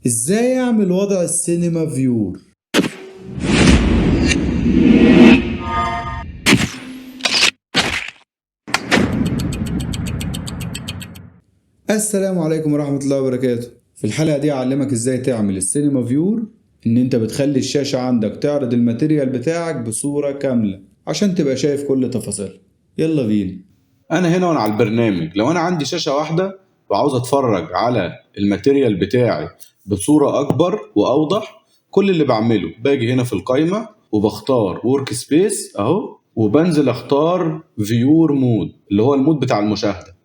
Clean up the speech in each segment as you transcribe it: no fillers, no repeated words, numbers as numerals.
ازاي اعمل وضع السينما فيور؟ السلام عليكم ورحمة الله وبركاته. في الحلقة دي هعلمك ازاي تعمل السينما فيور، ان انت بتخلي الشاشة عندك تعرض الماتيريال بتاعك بصورة كاملة عشان تبقى شايف كل تفاصيل. يلا بينا. انا هنا وانا على البرنامج، لو انا عندي شاشة واحدة وعاوز اتفرج على الماتيريال بتاعي بصورة اكبر واوضح، كل اللي بعمله باجي هنا في القائمة وبختار ورك سبيس اهو، وبنزل اختار فيور مود اللي هو المود بتاع المشاهدة.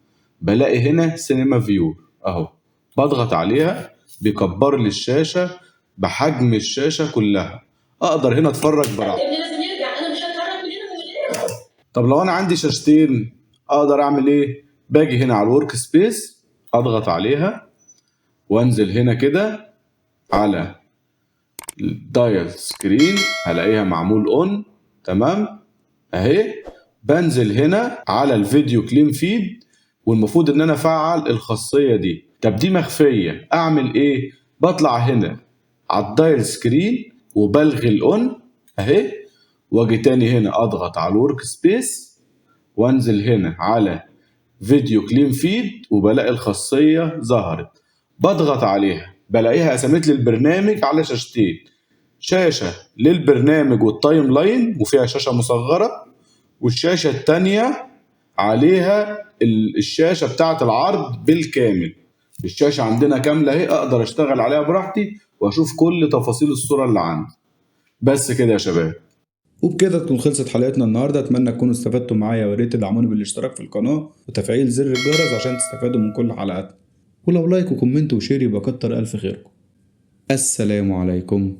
بلاقي هنا سينما فيور اهو، بضغط عليها بيكبر لي الشاشة بحجم الشاشة كلها، اقدر هنا اتفرج براحتي. لازم يرجع، انا مش هتحرك من هنا. طب لو انا عندي شاشتين اقدر اعمل ايه؟ باجي هنا على الورك سبيس، اضغط عليها وانزل هنا كده على الدايل سكرين، هلاقيها معمول اون. تمام اهي. بنزل هنا على الفيديو كلين فيد، والمفروض ان انا افعل الخاصية دي. طب دي مخفية، اعمل ايه؟ بطلع هنا على الدايل سكرين وبلغي الاون اهي، واجي تاني هنا اضغط على الورك سبيس وانزل هنا على فيديو كلين فيد، وبلاقي الخاصية ظهرت. بضغط عليها بلاقيها قسمت لي البرنامج على شاشتين، شاشة للبرنامج والتايم لاين وفيها شاشة مصغرة، والشاشة التانية عليها الشاشة بتاعة العرض بالكامل. الشاشة عندنا كاملة اهي، اقدر اشتغل عليها براحتي واشوف كل تفاصيل الصورة اللي عندي. بس كده يا شباب. وبكده تكون خلصت حلقتنا النهاردة. اتمنى تكونوا استفدتوا معايا، وريت تدعموني بالاشتراك في القناة وتفعيل زر الجرس عشان تستفادوا من كل حلقاتنا، ولو لايك وكومنت وشير يبقى كتر الف خيركم. السلام عليكم.